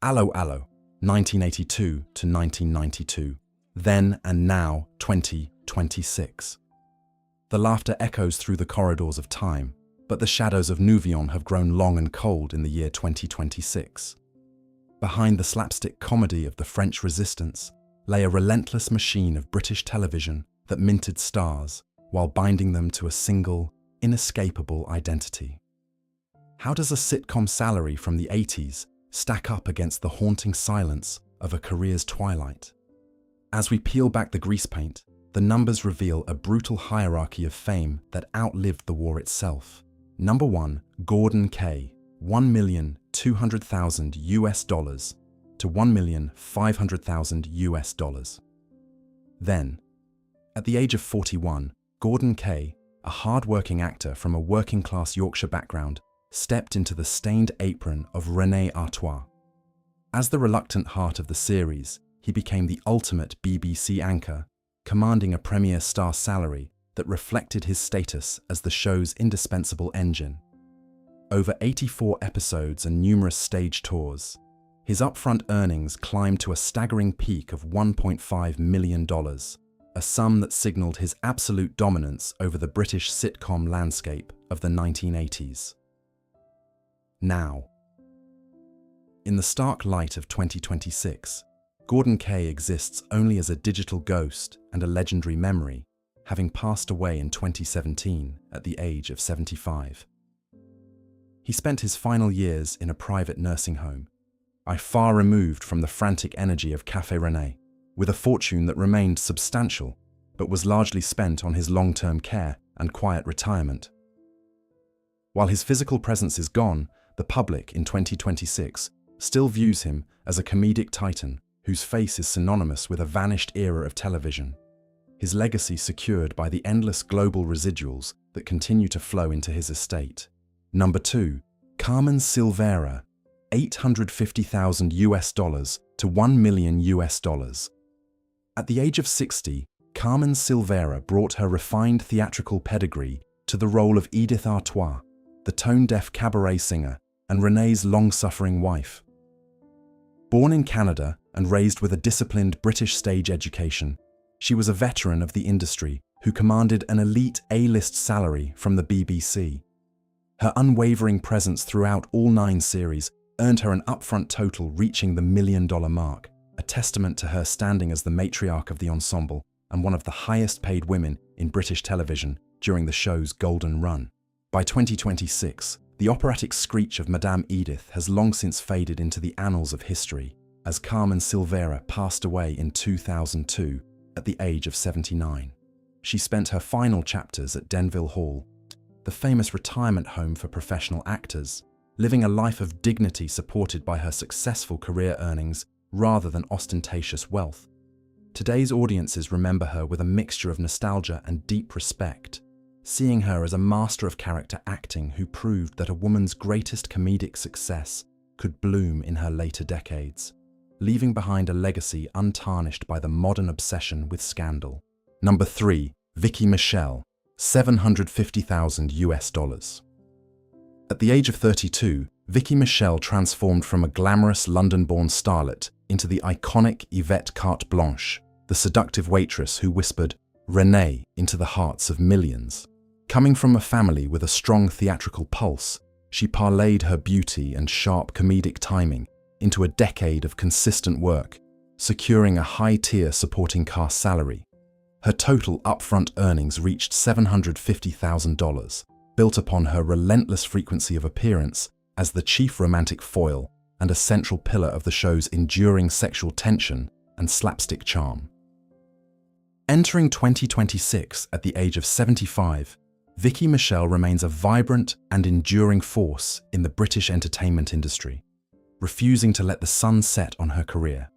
Allo Allo, 1982 to 1992, then and now 2026. The laughter echoes through the corridors of time, but the shadows of Nouvion have grown long and cold in the year 2026. Behind the slapstick comedy of the French Resistance lay a relentless machine of British television that minted stars while binding them to a single, inescapable identity. How does a sitcom salary from the 80s stack up against the haunting silence of a career's twilight? As we peel back the grease paint, the numbers reveal a brutal hierarchy of fame that outlived the war itself. Number 1, Gorden Kaye, $1,200,000 to $1,500,000. Then, at the age of 41, Gorden Kaye, a hard-working actor from a working-class Yorkshire background, stepped into the stained apron of René Artois. As the reluctant heart of the series, he became the ultimate BBC anchor, commanding a premier star salary that reflected his status as the show's indispensable engine. Over 84 episodes and numerous stage tours, his upfront earnings climbed to a staggering peak of $1.5 million, a sum that signaled his absolute dominance over the British sitcom landscape of the 1980s. Now, in the stark light of 2026, Gorden Kaye exists only as a digital ghost and a legendary memory, having passed away in 2017 at the age of 75. He spent his final years in a private nursing home, far removed from the frantic energy of Café René, with a fortune that remained substantial but was largely spent on his long-term care and quiet retirement. While his physical presence is gone, the public in 2026 still views him as a comedic titan whose face is synonymous with a vanished era of television, his legacy secured by the endless global residuals that continue to flow into his estate. Number 2, Carmen Silvera, $850,000 to $1 million. At the age of 60, Carmen Silvera brought her refined theatrical pedigree to the role of Edith Artois, the tone-deaf cabaret singer and René's long-suffering wife. Born in Canada and raised with a disciplined British stage education, she was a veteran of the industry who commanded an elite A-list salary from the BBC. Her unwavering presence throughout all 9 series earned her an upfront total reaching the $1 million mark, a testament to her standing as the matriarch of the ensemble and one of the highest-paid women in British television during the show's golden run. By 2026, the operatic screech of Madame Edith has long since faded into the annals of history, as Carmen Silvera passed away in 2002 at the age of 79. She spent her final chapters at Denville Hall, the famous retirement home for professional actors, living a life of dignity supported by her successful career earnings rather than ostentatious wealth. Today's audiences remember her with a mixture of nostalgia and deep respect, seeing her as a master of character acting who proved that a woman's greatest comedic success could bloom in her later decades, leaving behind a legacy untarnished by the modern obsession with scandal. Number 3, Vicki Michelle, $750,000. At the age of 32, Vicki Michelle transformed from a glamorous London-born starlet into the iconic Yvette Carte Blanche, the seductive waitress who whispered René into the hearts of millions. Coming from a family with a strong theatrical pulse, she parlayed her beauty and sharp comedic timing into a decade of consistent work, securing a high-tier supporting cast salary. Her total upfront earnings reached $750,000, built upon her relentless frequency of appearance as the chief romantic foil and a central pillar of the show's enduring sexual tension and slapstick charm. Entering 2026 at the age of 75, Vicki Michelle remains a vibrant and enduring force in the British entertainment industry, refusing to let the sun set on her career.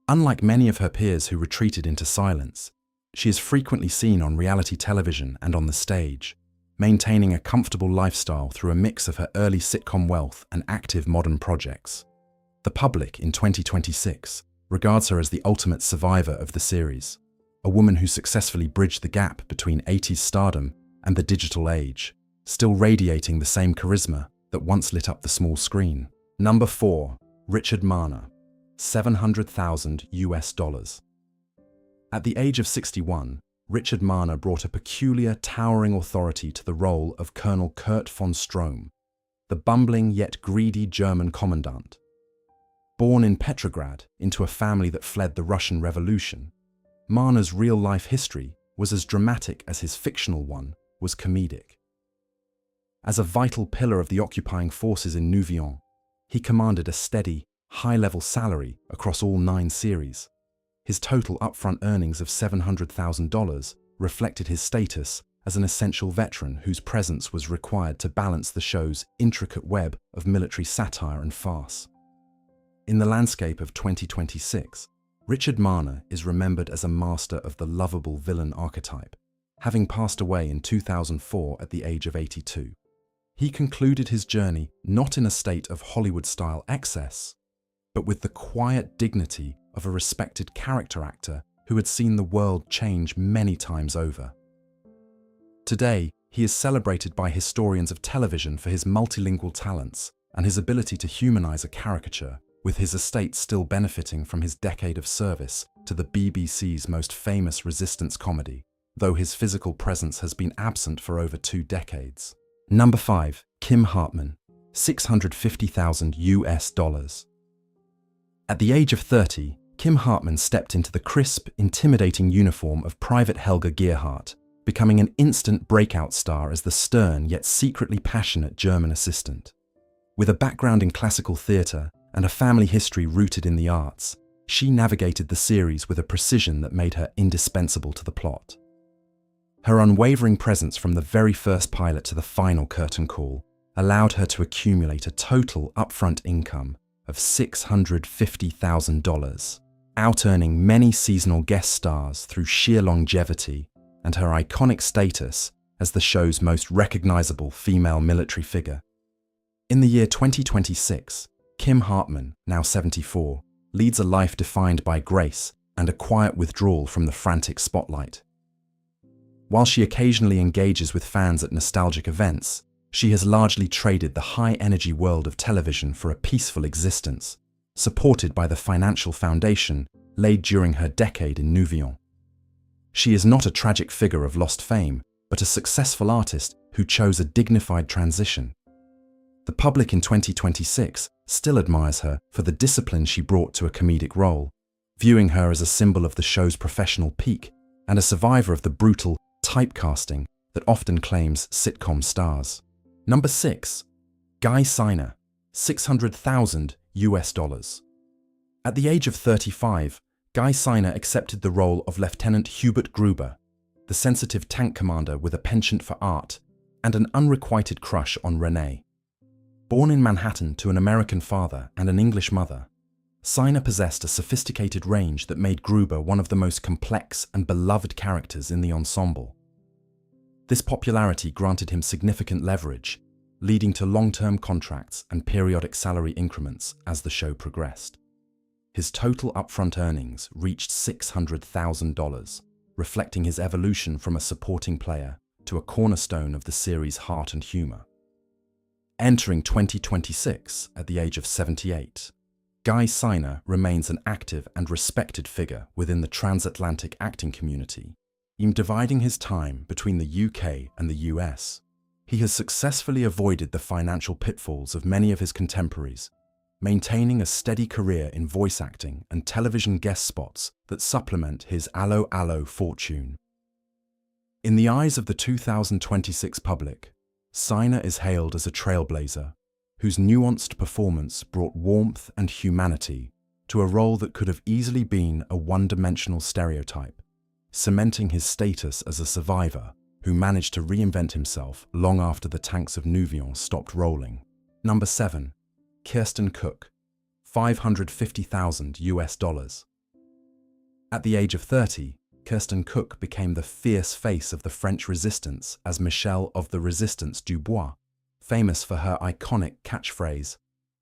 Unlike many of her peers who retreated into silence, she is frequently seen on reality television and on the stage, maintaining a comfortable lifestyle through a mix of her early sitcom wealth and active modern projects. The public in 2026 regards her as the ultimate survivor of the series, a woman who successfully bridged the gap between 80s stardom and the digital age, still radiating the same charisma that once lit up the small screen. Number 4, Richard Marner, $700,000. At the age of 61, Richard Marner brought a peculiar, towering authority to the role of Colonel Kurt von Strom, the bumbling yet greedy German commandant. Born in Petrograd into a family that fled the Russian Revolution, Marner's real-life history was as dramatic as his fictional one was comedic. As a vital pillar of the occupying forces in Nouvion, he commanded a steady, high-level salary across all 9 series. His total upfront earnings of $700,000 reflected his status as an essential veteran whose presence was required to balance the show's intricate web of military satire and farce. In the landscape of 2026, Richard Marner is remembered as a master of the lovable villain archetype, having passed away in 2004 at the age of 82. He concluded his journey not in a state of Hollywood-style excess, but with the quiet dignity of a respected character actor who had seen the world change many times over. Today, he is celebrated by historians of television for his multilingual talents and his ability to humanize a caricature, with his estate still benefiting from his decade of service to the BBC's most famous resistance comedy, though his physical presence has been absent for over 2 decades. Number 5. Kim Hartman, $650,000. At the age of 30, Kim Hartman stepped into the crisp, intimidating uniform of Private Helga Gerhardt, becoming an instant breakout star as the stern yet secretly passionate German assistant. With a background in classical theatre and a family history rooted in the arts, she navigated the series with a precision that made her indispensable to the plot. Her unwavering presence from the very first pilot to the final curtain call allowed her to accumulate a total upfront income of $650,000, out-earning many seasonal guest stars through sheer longevity and her iconic status as the show's most recognizable female military figure. In the year 2026, Kim Hartman, now 74, leads a life defined by grace and a quiet withdrawal from the frantic spotlight. While she occasionally engages with fans at nostalgic events, she has largely traded the high-energy world of television for a peaceful existence, supported by the financial foundation laid during her decade in Nouvion. She is not a tragic figure of lost fame, but a successful artist who chose a dignified transition. The public in 2026 still admires her for the discipline she brought to a comedic role, viewing her as a symbol of the show's professional peak and a survivor of the brutal typecasting that often claims sitcom stars. Number 6. Guy Seiner, $600,000. At the age of 35, Guy Seiner accepted the role of Lieutenant Hubert Gruber, the sensitive tank commander with a penchant for art and an unrequited crush on René. Born in Manhattan to an American father and an English mother, Seiner possessed a sophisticated range that made Gruber one of the most complex and beloved characters in the ensemble. This popularity granted him significant leverage, leading to long-term contracts and periodic salary increments as the show progressed. His total upfront earnings reached $600,000, reflecting his evolution from a supporting player to a cornerstone of the series' heart and humor. Entering 2026 at the age of 78, Guy Seiner remains an active and respected figure within the transatlantic acting community, dividing his time between the UK and the US. He has successfully avoided the financial pitfalls of many of his contemporaries, maintaining a steady career in voice acting and television guest spots that supplement his Allo Allo fortune. In the eyes of the 2026 public, Seiner is hailed as a trailblazer, whose nuanced performance brought warmth and humanity to a role that could have easily been a one-dimensional stereotype, cementing his status as a survivor who managed to reinvent himself long after the tanks of Nouvion stopped rolling. Number 7. Kirsten Cooke, $550,000. At the age of 30, Kirsten Cooke became the fierce face of the French resistance as Michelle of the Resistance du Bois, famous for her iconic catchphrase,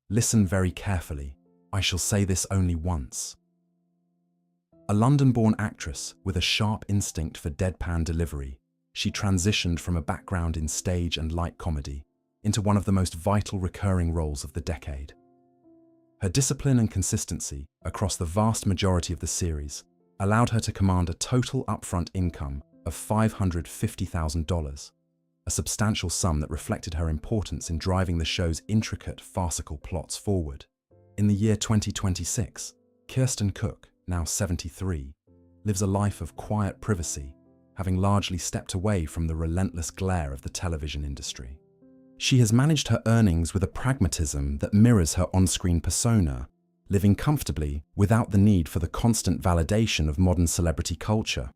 "Listen very carefully, I shall say this only once." A London-born actress with a sharp instinct for deadpan delivery, she transitioned from a background in stage and light comedy into one of the most vital recurring roles of the decade. Her discipline and consistency across the vast majority of the series allowed her to command a total upfront income of $550,000, a substantial sum that reflected her importance in driving the show's intricate, farcical plots forward. In the year 2026, Kirsten Cooke, now 73, lives a life of quiet privacy, having largely stepped away from the relentless glare of the television industry. She has managed her earnings with a pragmatism that mirrors her on-screen persona, living comfortably without the need for the constant validation of modern celebrity culture.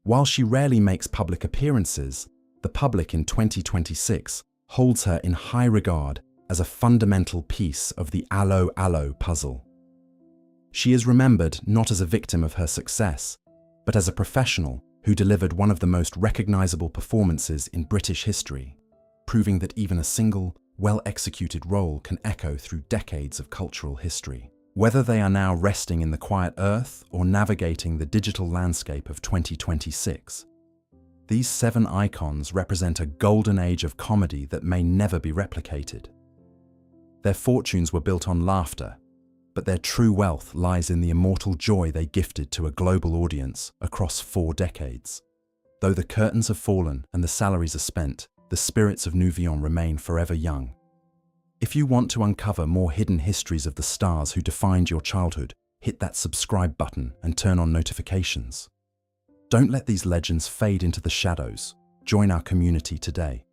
While she rarely makes public appearances, the public in 2026 holds her in high regard as a fundamental piece of the Allo Allo puzzle. She is remembered not as a victim of her success, but as a professional who delivered one of the most recognizable performances in British history, proving that even a single, well-executed role can echo through decades of cultural history. Whether they are now resting in the quiet earth or navigating the digital landscape of 2026, these 7 icons represent a golden age of comedy that may never be replicated. Their fortunes were built on laughter, but their true wealth lies in the immortal joy they gifted to a global audience across 4 decades. Though the curtains have fallen and the salaries are spent, the spirits of Nouvion remain forever young. If you want to uncover more hidden histories of the stars who defined your childhood, hit that subscribe button and turn on notifications. Don't let these legends fade into the shadows. Join our community today.